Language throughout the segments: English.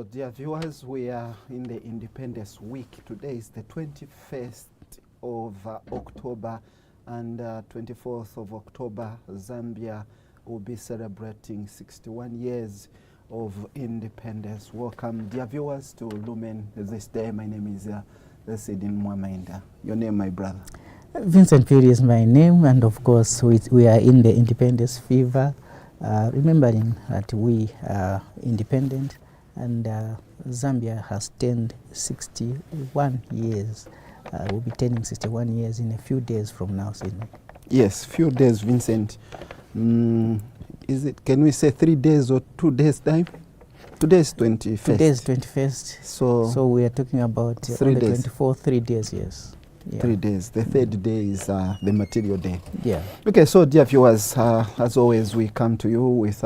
So, dear viewers, we are in the Independence Week. Today is the 21st of October, and 24th of October, Zambia will be celebrating 61 years of independence. Welcome, dear viewers, to Lumen this day. My name is Sidin Mwamainda. Your name, my brother? Vincent Puri is my name, and of course we are in the independence fever, remembering that we are independent, and Zambia has turned 61 years. We'll be turning 61 years in a few days from now, Sydney. Yes, few days, Vincent. Is it? Can we say 3 days or 2 days time? Today is 21st. Today is 21st. So we are talking about 3 days. 24, 3 days, yes. Yeah. 3 days. The third day is the material day. Yeah. Okay, so dear viewers, as always, we come to you with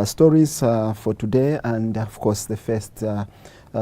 stories for today, and of course, the first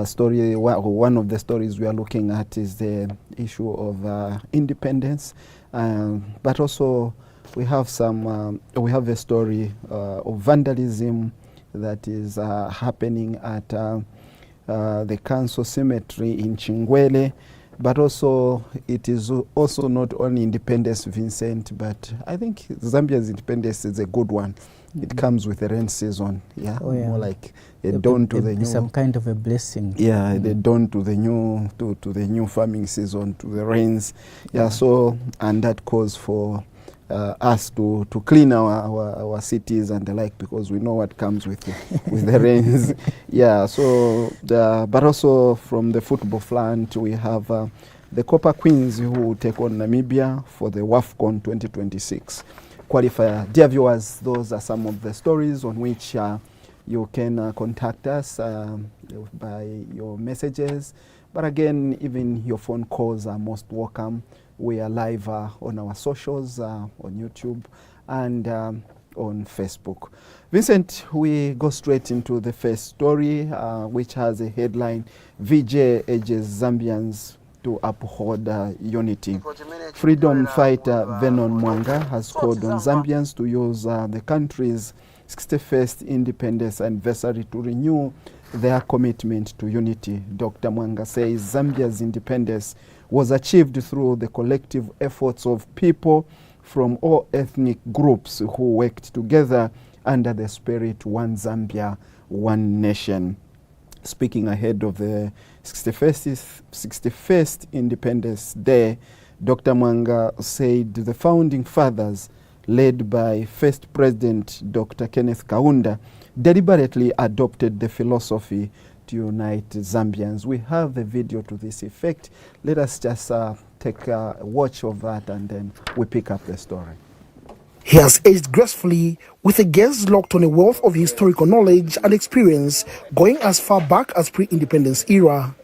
story, one of the stories we are looking at is the issue of independence, but also we have a story of vandalism that is happening at the council cemetery in Chingwele. But also, it is also not only independence, Vincent, but I think Zambia's independence is a good one. It comes with the rain season, yeah? Oh, yeah. More like a dawn to the new. Some kind of a blessing. Yeah, the dawn to the new, to the new farming season, to the rains. Yeah, so, and that calls for us to clean our cities and the like, because we know what comes with the rains. Yeah, so but also from the football front, we have the Copper Queens who will take on Namibia for the WAFCON 2026 qualifier. Dear viewers, those are some of the stories on which you can contact us by your messages. But again, even your phone calls are most welcome. We are live on our socials, on YouTube and on Facebook. Vincent, we go straight into the first story, which has a headline: VJ urges Zambians to uphold unity. Freedom fighter Vernon Mwanga has called on Zambians to use the country's 61st independence anniversary to renew their commitment to unity. Dr. Mwanga says Zambia's independence was achieved through the collective efforts of people from all ethnic groups who worked together under the spirit One Zambia, One Nation. Speaking ahead of the 61st Independence Day, Dr. Mwanga said the founding fathers, led by First President Dr. Kenneth Kaunda, deliberately adopted the philosophy to unite Zambians. We have a video to this effect. Let us just take a watch of that, and then we pick up the story. He has aged gracefully, with a gaze locked on a wealth of historical knowledge and experience going as far back as pre-independence era.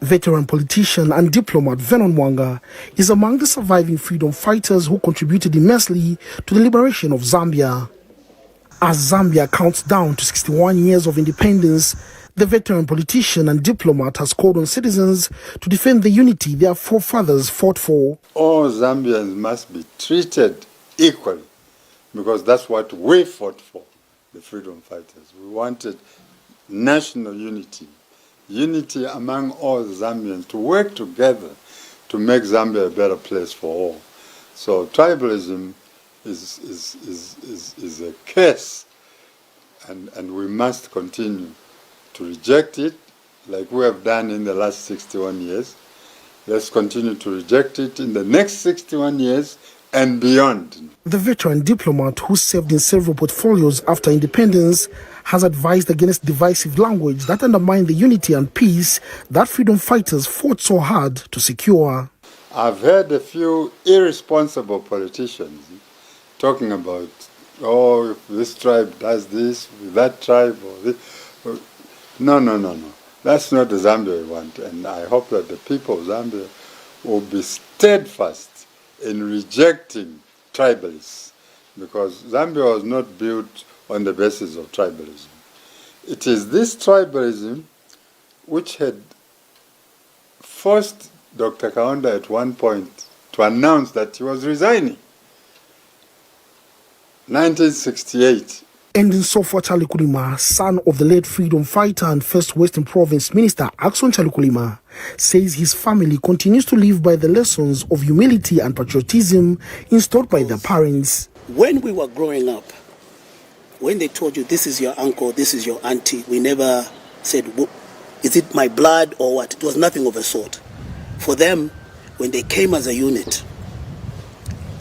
Veteran politician and diplomat Vernon Mwanga is among the surviving freedom fighters who contributed immensely to the liberation of Zambia. As Zambia counts down to 61 years of independence, the veteran politician and diplomat has called on citizens to defend the unity their forefathers fought for. All Zambians must be treated equally, because that's what we fought for, the freedom fighters. We wanted national unity, unity among all Zambians, to work together to make Zambia a better place for all. So tribalism is a curse, and we must continue to reject it, like we have done in the last 61 years. Let's continue to reject it in the next 61 years and beyond. The veteran diplomat, who served in several portfolios after independence, has advised against divisive language that undermine the unity and peace that freedom fighters fought so hard to secure. I've heard a few irresponsible politicians talking about, oh, if this tribe does this, that tribe, or this. No. That's not the Zambia we want. And I hope that the people of Zambia will be steadfast in rejecting tribalism, because Zambia was not built on the basis of tribalism. It is this tribalism which had forced Dr. Kaunda at one point to announce that he was resigning. 1968, And in Sofwa Chalikulima, son of the late freedom fighter and first Western Province Minister Axon Chalikulima, says his family continues to live by the lessons of humility and patriotism installed by their parents. When we were growing up, when they told you this is your uncle, this is your auntie, we never said, is it my blood or what? It was nothing of a sort. For them, when they came as a unit,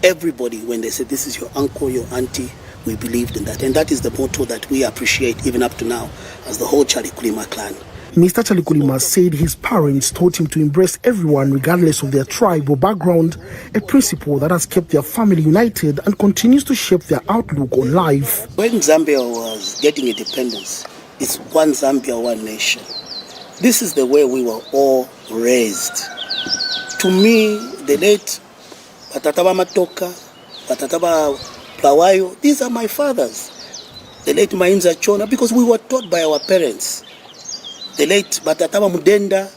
everybody, when they said this is your uncle, your auntie, we believed in that. And that is the motto that we appreciate even up to now as the whole Chalikulima clan. Mr. Chalikulima said his parents taught him to embrace everyone regardless of their tribe or background, a principle that has kept their family united and continues to shape their outlook on life. When Zambia was getting independence, it's one Zambia, one nation. This is the way we were all raised. To me, the late Batataba Matoka, Batataba Plawayo, these are my fathers. The late Mainza Chona, because we were taught by our parents. The late Batataba Mudenda,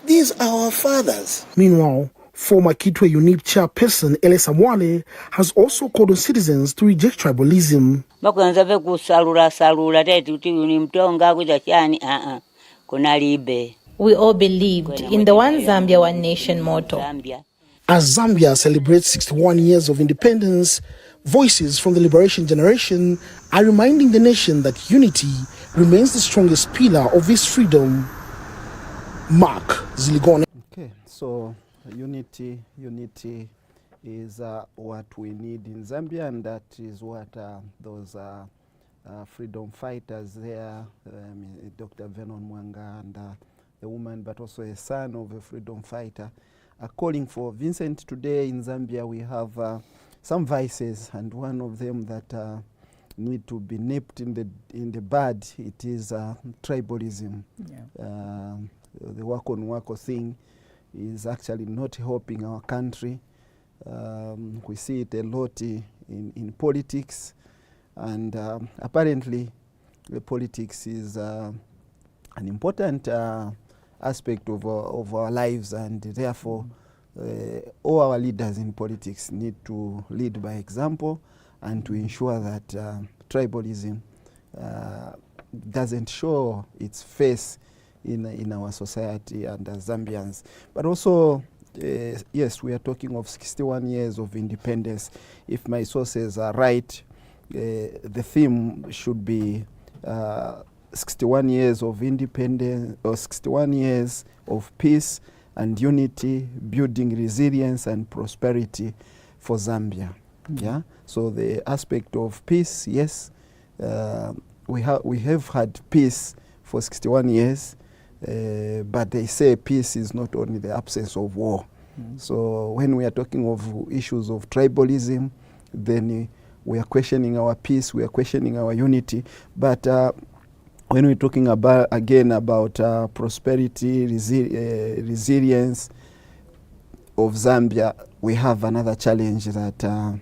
these are our fathers. Meanwhile, former Kitwe UNIP chairperson Ele Samwale has also called on citizens to reject tribalism. We all believed in the One Zambia, One Nation motto. As Zambia celebrates 61 years of independence, voices from the liberation generation are reminding the nation that unity remains the strongest pillar of its freedom. Mark Ziligone. Okay, so unity is what we need in Zambia, and that is what those freedom fighters there, Dr. Vernon Mwanga and the woman, but also a son of a freedom fighter, are calling for. Vincent, today in Zambia we have some vices, and one of them that need to be nipped in the bud, it is tribalism. Yeah. The wako thing is actually not helping our country. We see it a lot in politics, and apparently the politics is an important aspect of our lives, and therefore all our leaders in politics need to lead by example and to ensure that tribalism doesn't show its face in our society and as Zambians. But also, yes, we are talking of 61 years of independence. If my sources are right, the theme should be 61 years of independence, or 61 years of peace and unity, building resilience and prosperity for Zambia. Yeah. So the aspect of peace, yes, we have had peace for 61 years, but they say peace is not only the absence of war. So when we are talking of issues of tribalism, then we are questioning our peace, we are questioning our unity. But when we're talking about prosperity, resilience of Zambia, we have another challenge that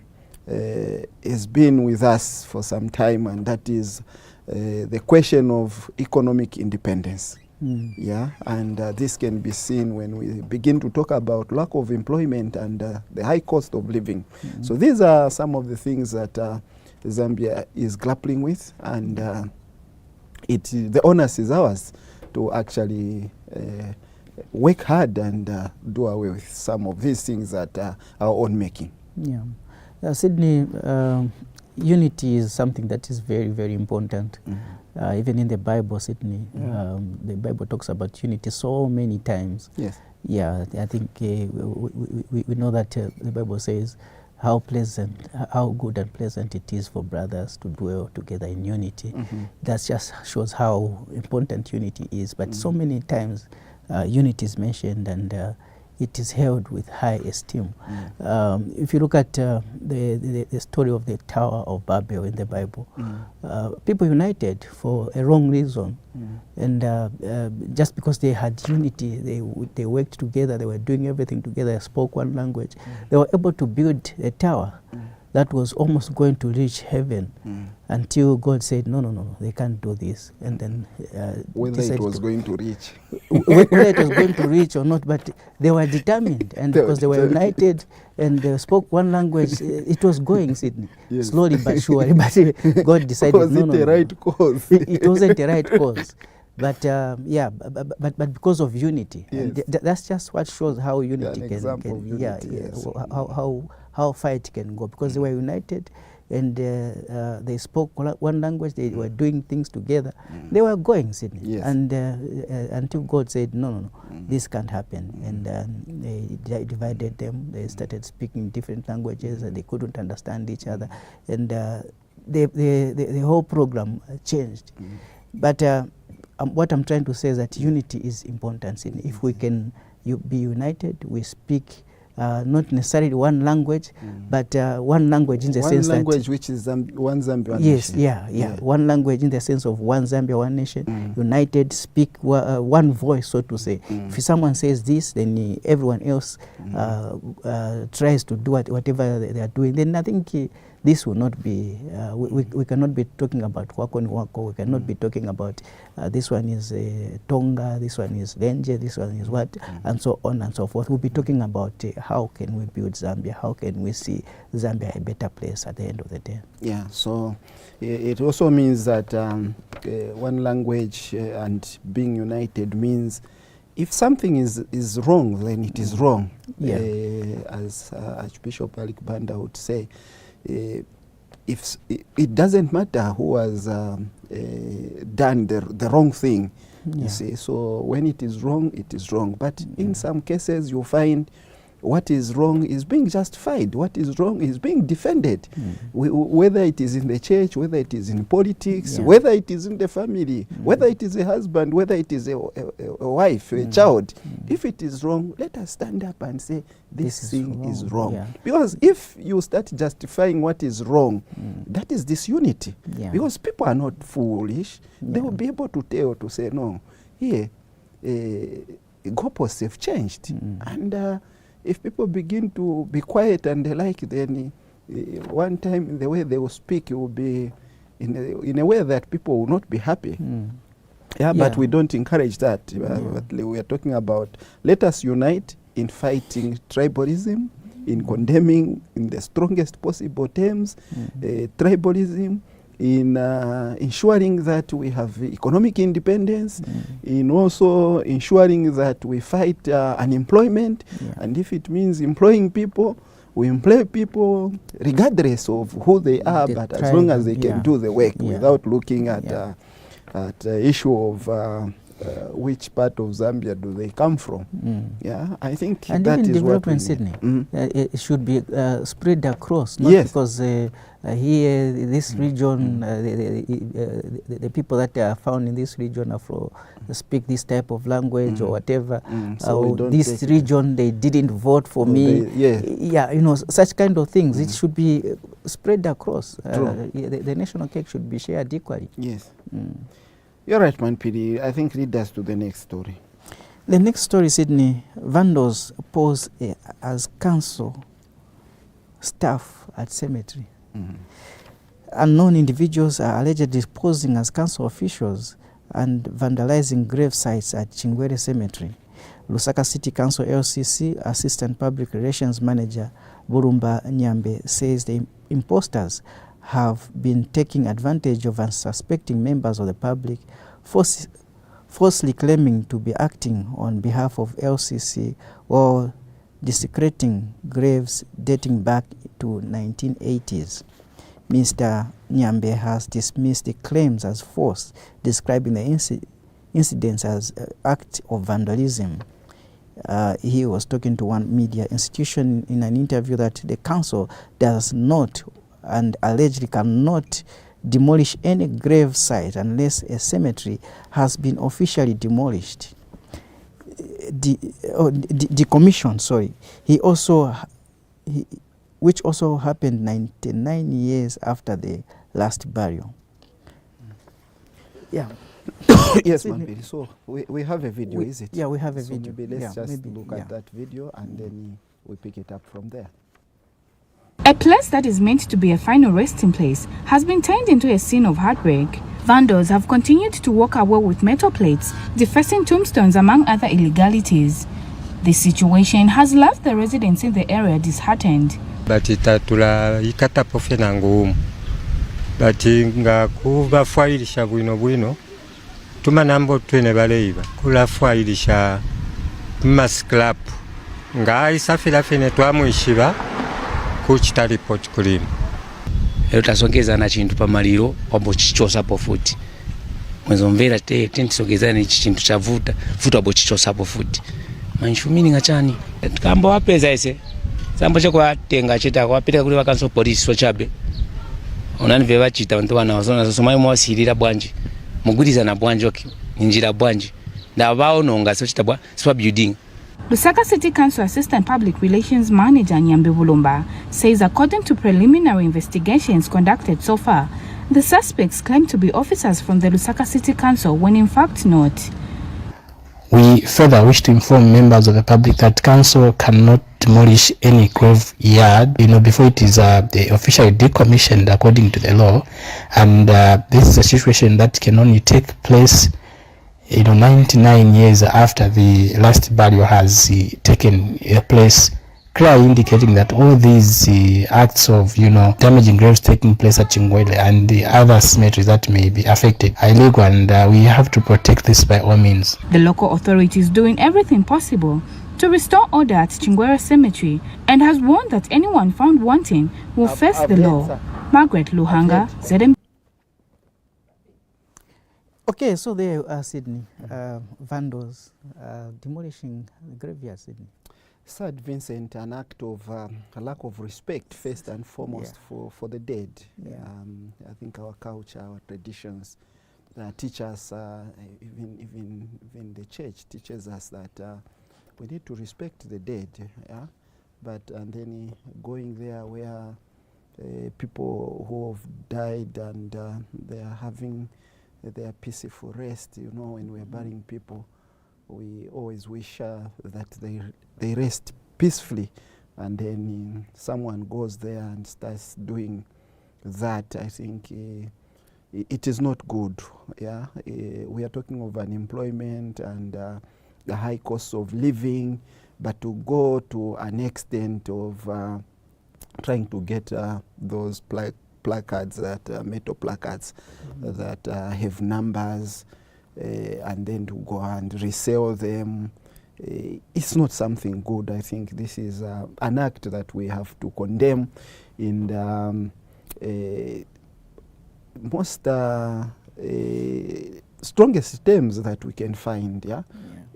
has been with us for some time, and that is the question of economic independence. Yeah, and this can be seen when we begin to talk about lack of employment and the high cost of living. So these are some of the things that Zambia is grappling with, and the onus is ours to actually work hard and do away with some of these things that are our own making. Yeah. Sydney, unity is something that is very, very important. Even in the Bible, Sydney, the Bible talks about unity so many times. Yes. Yeah, I think we know that the Bible says how good and pleasant it is for brothers to dwell together in unity. That just shows how important unity is. But so many times unity is mentioned, and it is held with high esteem. If you look at the story of the Tower of Babel in the Bible, people united for a wrong reason. And just because they had unity, they worked together, they were doing everything together, they spoke one language, they were able to build a tower. that was almost going to reach heaven until God said, no, they can't do this. And then whether it was going to reach. Whether it was going to reach or not, but they were determined, and because they were united and they spoke one language, it was going, Sydney, slowly but surely. But God decided, was it the right cause? It wasn't the right cause. But but because of unity, and that's just what shows how unity how fight can go, because they were united, and they spoke one language. They were doing things together. They were going, Sydney, and until God said, no, this can't happen, and they divided them. They started speaking different languages, and they couldn't understand each other, and the whole program changed. But what I'm trying to say is that unity is important. If we can be united, we speak not necessarily one language, but one language in the sense that... One language which is one Zambia, one nation. Yeah. One language in the sense of one Zambia, one nation. United, speak one voice, so to say. If someone says this, then everyone else tries to do whatever they are doing. Then I think this will not be, we cannot be talking about wako ni wako, we cannot be talking about this one is Tonga, this one is Lenje, this one is what, and so on and so forth. We'll be talking about how can we build Zambia, how can we see Zambia a better place at the end of the day. Yeah, so it also means that one language and being united means if something is wrong, then it is wrong. As Archbishop Alik Banda would say, if it doesn't matter who has done the wrong thing, you see. So when it is wrong, it is wrong. But in some cases, you find what is wrong is being justified. What is wrong is being defended. Whether it is in the church, whether it is in politics, whether it is in the family, whether it is a husband, whether it is a wife, a child. If it is wrong, let us stand up and say, this thing is wrong. Because if you start justifying what is wrong, that is disunity. Because people are not foolish. They will be able to tell, to say, no, here, goalposts have changed. And if people begin to be quiet and they like, then one time the way they will speak, it will be in a way that people will not be happy. But we don't encourage that. But we are talking about, let us unite in fighting tribalism, in condemning in the strongest possible terms tribalism, in ensuring that we have economic independence, in also ensuring that we fight unemployment, and if it means employing people, we employ people regardless of who they are, but as long as they can do the work without looking at the issue of which part of Zambia do they come from. I think and that even is development, Sydney, it should be spread across, not because here, this region, the people that are found in this region are speak this type of language or whatever. So this region, they didn't vote for me. You know, such kind of things. It should be spread across. The national cake should be shared equally. You're right, Manpidi. I think lead us to the next story. The next story, Sydney, vandals pose as council staff at cemetery. Unknown individuals are allegedly posing as council officials and vandalizing grave sites at Chingwere Cemetery. Lusaka City Council LCC Assistant Public Relations Manager Burumba Nyambe says the imposters have been taking advantage of unsuspecting members of the public, falsely claiming to be acting on behalf of LCC while desecrating graves dating back to 1980s. Mr. Nyambe has dismissed the claims as false, describing the incidents as an act of vandalism. He was talking to one media institution in an interview that the council does not and allegedly cannot demolish any grave site unless a cemetery has been officially demolished. Decommissioned, sorry. Which also happened 99 years after the last burial. Yes, Manpidi. So we have a video, is it? Yeah, we have a video. Maybe let's just look at that video and then we pick it up from there. A place that is meant to be a final resting place has been turned into a scene of heartbreak. Vandals have continued to walk away with metal plates, defacing tombstones among other illegalities. This situation has left the residents in the area disheartened. Batitatula ikatapo fena ngumu bati nga kubafwayirisha bwino tumanambo twene baleiba kulafwayirisha masclap nga isafira fene twamwishiba kuchita report kulimu ero tasongeza na chintu pamaliro obo chichosapo futi mwezo mvera tentisongeza ni chintu chavuta futa obo chichosapo futi manshumini ngachani tukamba wapeza ese sambo chakwa tenga chita kwapita kuli vakanso police sochabe onani veva chita vantu vana vasona somai mwasirira bwanji muguriza na bwanji njira bwanji ndavaononga sochita bwa swa building. Lusaka City Council Assistant Public Relations Manager Nyambe Bulumba says according to preliminary investigations conducted so far, the suspects claim to be officers from the Lusaka City Council when in fact not. We further wish to inform members of the public that council cannot demolish any graveyard, before it is officially decommissioned according to the law, and this is a situation that can only take place 99 years after the last burial has taken place, clearly indicating that all these acts of damaging graves taking place at Chingwele and the other cemeteries that may be affected are illegal, and we have to protect this by all means. The local authority is doing everything possible to restore order at Chingwele Cemetery and has warned that anyone found wanting will face the law. Margaret Luhanga, ZM. Okay, so there you are, Sydney. Vandals demolishing graveyard, Sydney. Sad, Vincent, an act of a lack of respect, first and foremost, for the dead. Yeah. I think our culture, our traditions teach us, even the church teaches us that we need to respect the dead. Yeah? And then going there where people who have died and they are having their peaceful rest, when we're burying people, we always wish that they rest peacefully, and then someone goes there and starts doing that. I think it is not good. Yeah, we are talking of unemployment and the high cost of living, but to go to an extent of trying to get those placards, that metal placards that have numbers, and then to go and resell them, it's not something good. I think this is an act that we have to condemn in the most strongest terms that we can find. Yeah?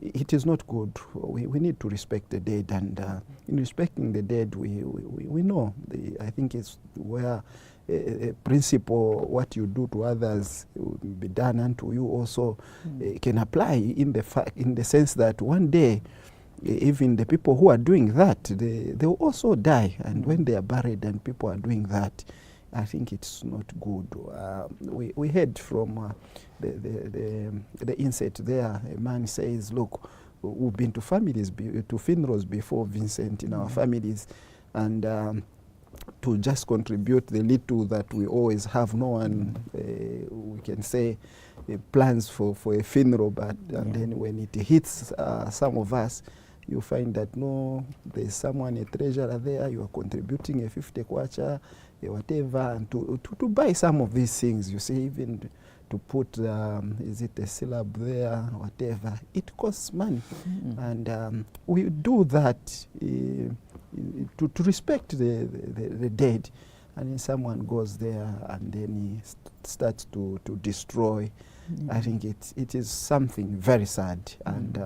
It is not good. We need to respect the dead, and in respecting the dead, we know. I think it's where a principle, what you do to others will be done unto you also can apply in the sense that one day even the people who are doing that, they will also die, and when they are buried and people are doing that, I think it's not good. We heard from the inset there, a man says, look, we've been to funerals before, Vincent, in our families, and to just contribute the little that we always have. No one, we can say, plans for a funeral, but and then when it hits some of us, you find that no, there's someone, a treasurer there, you are contributing a 50 kwacha, whatever, and to buy some of these things, you see, even to put, is it a syllab there, whatever, it costs money. And we do that to respect the dead, and then someone goes there and then he starts to destroy. I think it is something very sad, and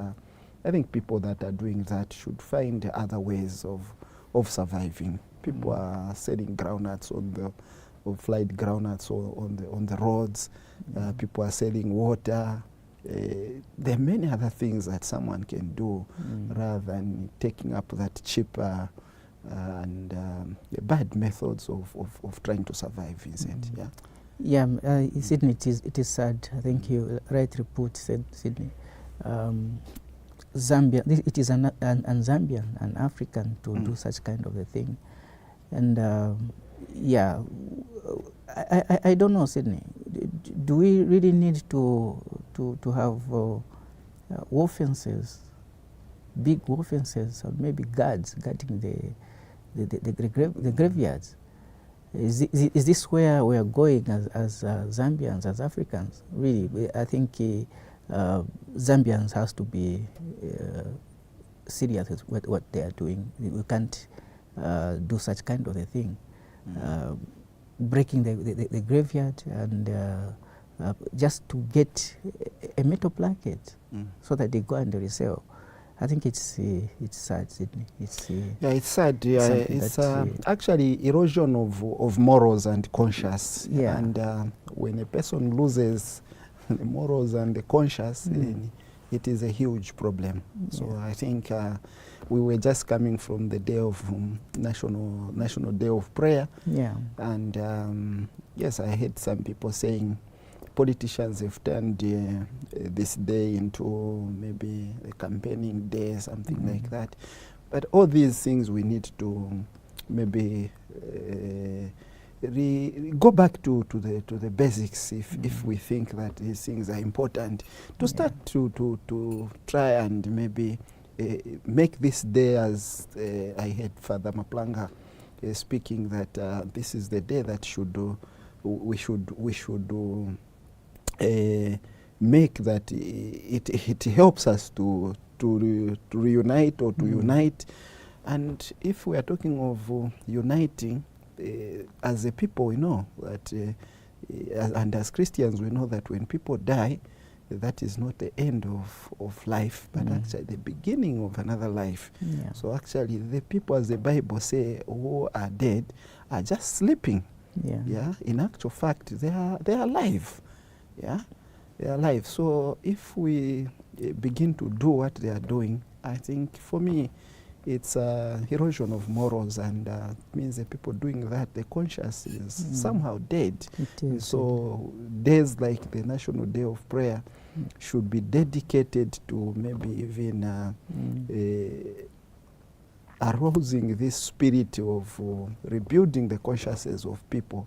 I think people that are doing that should find other ways of surviving. People are selling groundnuts fried groundnuts on the roads. People are selling water. There are many other things that someone can do rather than taking up that cheaper and bad methods of trying to survive, Vincent. Sydney, it is sad. I think you rightly put, said Sydney. Zambia, it is an Zambian, an African to do such kind of a thing. And yeah, I don't know, Sydney. Do we really need to have war fences, big war fences, or maybe guards guarding the graveyards? Is this where we are going as Zambians, as Africans? Really, I think Zambians has to be serious with what they are doing. We can't do such kind of a thing. Breaking the graveyard and just to get a metal placket so that they go and resell. I think it's sad, Sydney. Yeah, it's sad. Yeah, it's actually erosion of morals and conscience. Yeah. And when a person loses the morals and the conscience, then it is a huge problem. So I think we were just coming from the day of National Day of Prayer. Yeah. And yes, I heard some people saying politicians have turned this day into maybe a campaigning day, something like that. But all these things we need to maybe go back to the basics if we think that these things are important, to start to try and maybe make this day, as I heard Father Maplanga speaking, that this is the day that we should make that it helps us to reunite or to unite. And if we are talking of uniting, as a people, we know that, and as Christians, we know that when people die, that is not the end of life, but actually the beginning of another life. Yeah. So actually, the people, as the Bible say, who are dead, are just sleeping. Yeah. Yeah. In actual fact, they are alive. Yeah. They are alive. So if we begin to do what they are doing, I think for me, it's erosion of morals, and means the people doing that, the conscience is somehow dead. It is. So days like the National Day of Prayer should be dedicated to maybe even arousing this spirit of rebuilding the consciences of people,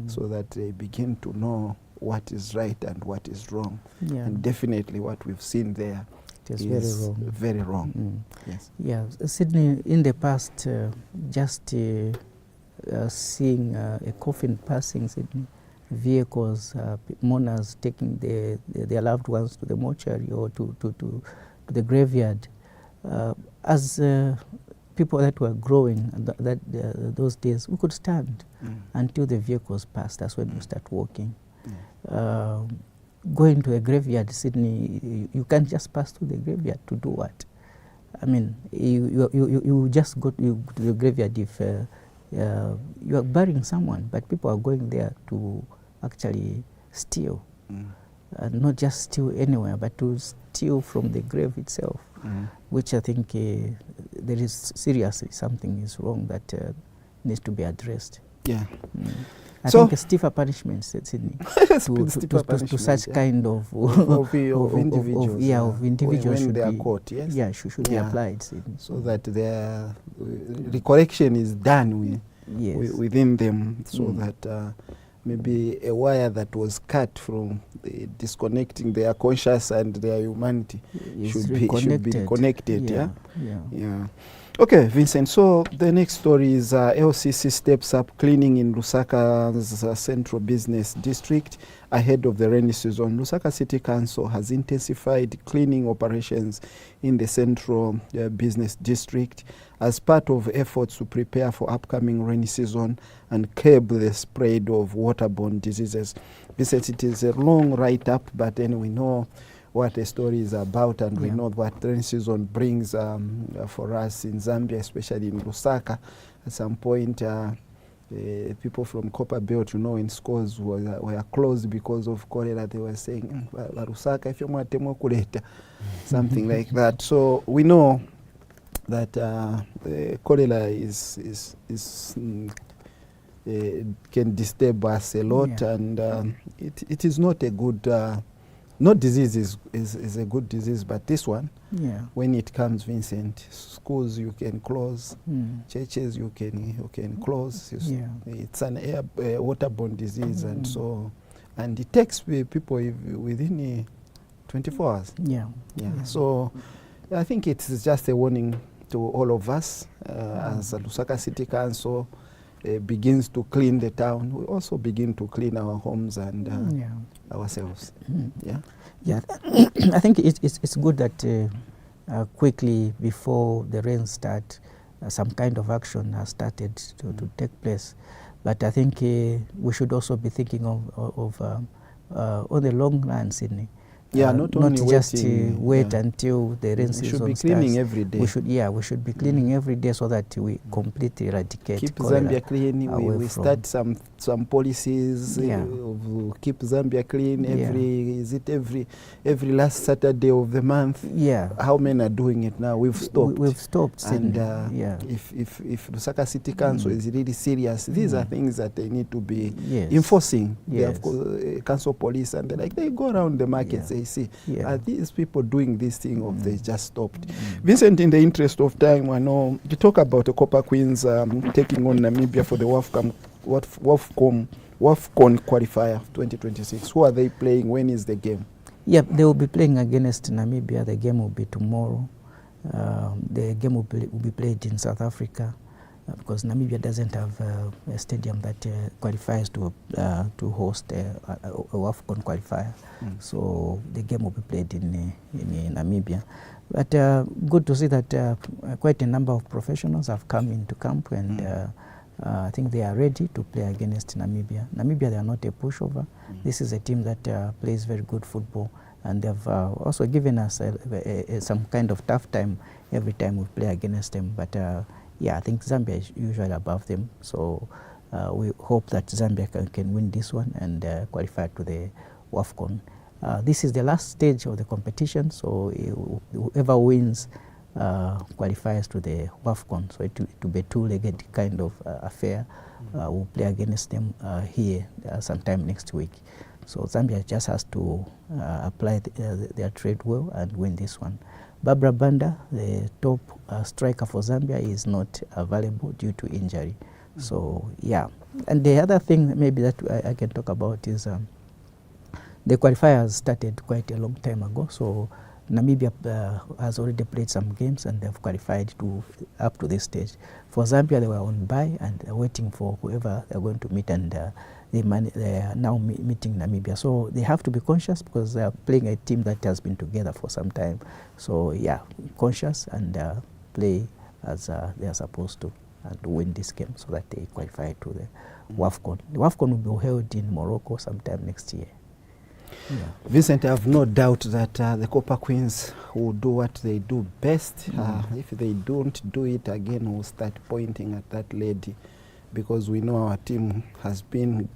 so that they begin to know what is right and what is wrong. Yeah. And definitely what we've seen there is very wrong. Yes. Yeah, Sydney, in the past, just seeing a coffin passing, Sydney, vehicles, mourners taking their loved ones to the mortuary or to the graveyard, as people that were growing those days, we could stand until the vehicles passed. That's when we start walking. Going to a graveyard, Sydney, you can't just pass through the graveyard to do what? I mean, you just go to the graveyard if you are burying someone, but people are going there to actually steal. And not just steal anywhere, but to steal from the grave itself, which I think there is seriously something is wrong that needs to be addressed. Yeah. I think a stiffer punishment, Sydney, to such kind of individuals. Of individuals when should they are be caught, yes? Yeah, should be applied, Sydney. So that their recollection is done within them, so that maybe a wire that was cut from disconnecting their conscience and their humanity should be reconnected. Yeah. Okay, Vincent, so the next story is LCC steps up cleaning in Lusaka's central business district ahead of the rainy season. Lusaka City Council has intensified cleaning operations in the central business district as part of efforts to prepare for upcoming rainy season and curb the spread of waterborne diseases. Vincent, it is a long write-up, but then we know what the story is about, and we know what rainy season brings for us in Zambia, especially in Lusaka. At some point, people from Copper Belt, in schools were closed because of cholera. They were saying, Lusaka, if you want to something like that. So we know that cholera can disturb us a lot, and it is not a good no disease is a good disease, but this one, Yeah. when it comes, Vincent, schools you can close, churches you can close. Yeah. It's an waterborne disease, and it takes people within 24 hours. Yeah. Yeah. So I think it's just a warning to all of us as a Lusaka City Council begins to clean the town. We also begin to clean our homes and ourselves. Yeah. Yeah. I think it's good that quickly before the rains start, some kind of action has started to take place. But I think we should also be thinking of on the long run, Sydney. Yeah, not only just wait until the rain season starts. We should be cleaning every day. We should be cleaning every day so that we completely eradicate. Keep Zambia clean. We start some policies. Keep Zambia clean every last Saturday of the month. Yeah. How many are doing it now? We've stopped. We've stopped. And if Lusaka City Council is really serious, these are things that they need to be enforcing. They have council police and they go around the markets. They see, are these people doing this thing or they just stopped? Vincent, in the interest of time, I know you talk about the Copper Queens taking on Namibia for the WAFCON qualifier 2026. Who are they playing? When is the game? Yeah, they will be playing against Namibia. The game will be tomorrow. The game will be played in South Africa because Namibia doesn't have a stadium that qualifies to host a WAFCON qualifier. So the game will be played in Namibia. But good to see that quite a number of professionals have come into camp and I think they are ready to play against Namibia. Namibia, they are not a pushover. This is a team that plays very good football, and they've also given us some kind of tough time every time we play against them. But I think Zambia is usually above them. So we hope that Zambia can win this one and qualify to the WAFCON. This is the last stage of the competition, so whoever wins qualifies to the WAFCON. So it will be a two-legged kind of affair. We'll play against them here sometime next week. So Zambia just has to apply their trade well and win this one. Barbara Banda, the top striker for Zambia, is not available due to injury. So and the other thing maybe that I can talk about is the qualifiers started quite a long time ago. So Namibia has already played some games and they've qualified up to this stage. For Zambia, they were on bye and waiting for whoever they're going to meet, and they are now meeting Namibia. So they have to be conscious because they are playing a team that has been together for some time. So conscious and play as they are supposed to and win this game so that they qualify to the WAFCON. The WAFCON will be held in Morocco sometime next year. Vincent, I have no doubt that the Copper Queens will do what they do best. If they don't do it again, we'll start pointing at that lady, because we know our team has been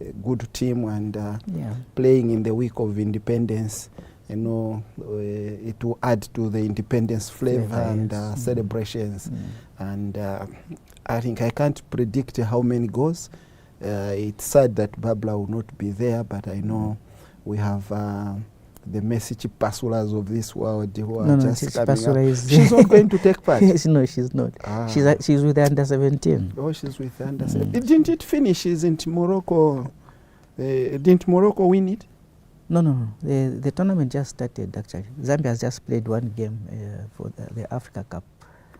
a good team and playing in the week of independence. You know, it will add to the independence flavor and celebrations. And I think I can't predict how many goals. It's sad that Babla will not be there, but I know we have the Messi Chipasulas of this world who are just coming up. She's not going to take part. No, she's not. She's with the under 17. Oh, she's with the under 17. Didn't it finish? Isn't Morocco? Didn't Morocco win it? No. The tournament just started actually. Zambia has just played one game for the Africa Cup.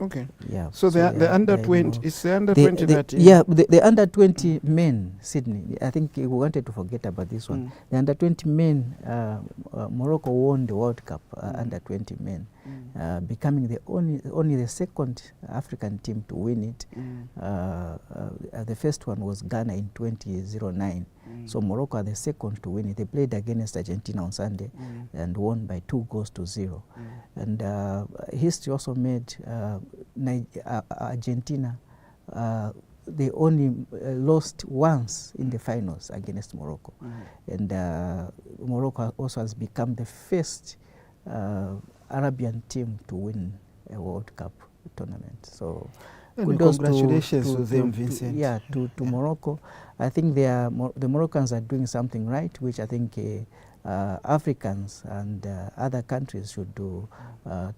Okay. Yeah. So the under 20 is the under 20 that. The under 20 men, Sydney. I think we wanted to forget about this one. The under 20 men, Morocco won the World Cup under 20 men, becoming the only the second African team to win it. The first one was Ghana in 2009. So Morocco are the second to win it. They played against Argentina on Sunday and won by 2-0. And history also made Argentina, they only lost once in the finals against Morocco. And Morocco also has become the first Arabian team to win a World Cup tournament. So congratulations to them, Vincent. To Morocco. I think the Moroccans are doing something right, which I think Africans and other countries should do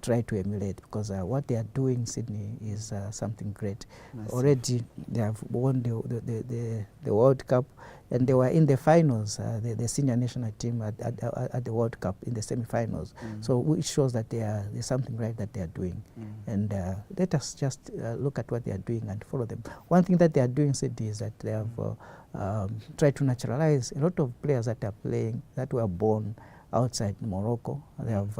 try to emulate, because what they are doing, Sydney, is something great. Already they have won the World Cup, and they were in the finals, the senior national team at the World Cup in the semi-finals. So which shows that there's something right that they are doing. And let us just look at what they are doing and follow them. One thing that they are doing, Sydney, is that they have tried to naturalize a lot of players that are playing, that were born outside Morocco. They have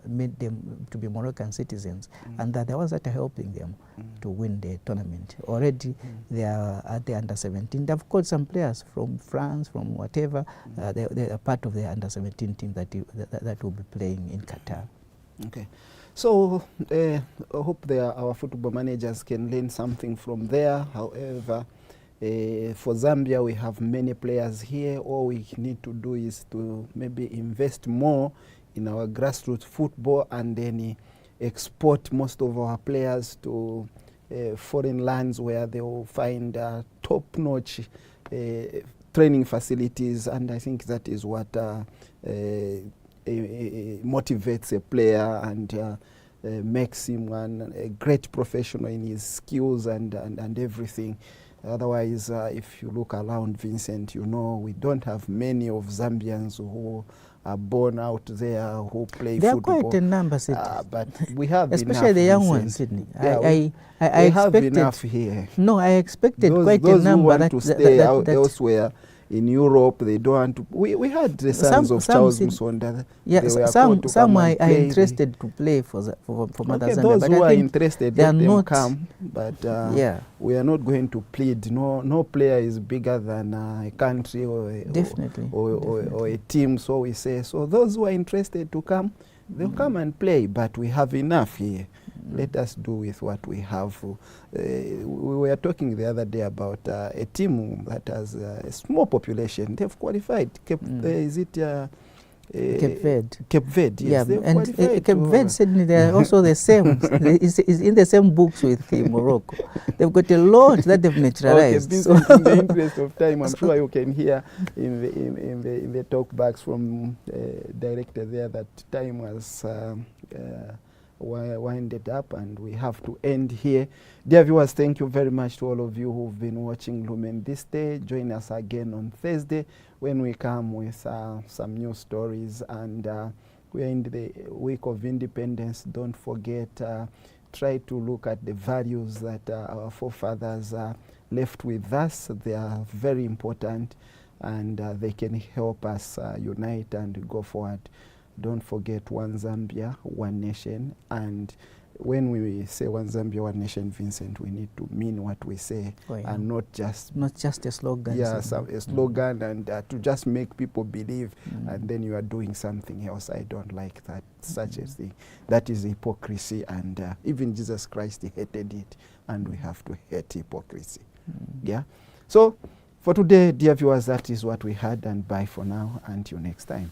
made them to be Moroccan citizens, and that the ones that are helping them to win the tournament. Already they are at the under-17. They've got some players from France, from whatever. They are part of the under-17 team that will be playing in Qatar. Okay. So I hope our football managers can learn something from there. However, for Zambia, we have many players here. All we need to do is to maybe invest more in our grassroots football, and then export most of our players to foreign lands where they will find top-notch training facilities. And I think that is what motivates a player and makes him a great professional in his skills and everything. Otherwise, if you look around, Vincent, you know, we don't have many of Zambians who are born out there who play there football. There are quite a number, Sydney. But we have especially enough, the young Vincent. ones, Sydney. Yeah, I have expected enough here. No, I expected quite those a number who want that to stay elsewhere. In Europe, they don't want to. We had the sons of Charles Musonda. Yeah, some are interested to play for Mother Zambia. Those but who I are think interested, they let are them not come. But yeah, we are not going to plead. No player is bigger than a country or a team. So we say, so those who are interested to come, they'll come and play. But we have enough here. Let us do with what we have. We were talking the other day about a team that has a small population. They've qualified. Is it Cape Verde? Cape Verde, yes. Yeah, and Cape Verde, Sydney, they are also the same. It's in the same books with Morocco. They've got a lot that they've naturalized. Okay, Vincent, in the interest of time, I'm sure you can hear in the talkbacks from director there that time was winded up and we have to end here. Dear viewers, thank you very much to all of you who've been watching Lumen this day. Join us again on Thursday when we come with some new stories, and we are in the week of independence. Don't forget, try to look at the values that our forefathers left with us. They are very important, and they can help us unite and go forward. Don't forget one Zambia, one nation. And when we say one Zambia, one nation, Vincent, we need to mean what we say, and not just a slogan. Yeah, a slogan, and to just make people believe, and then you are doing something else. I don't like that, such a thing. That is hypocrisy, and even Jesus Christ hated it, and we have to hate hypocrisy. Yeah. So for today, dear viewers, that is what we had, and bye for now. Until next time.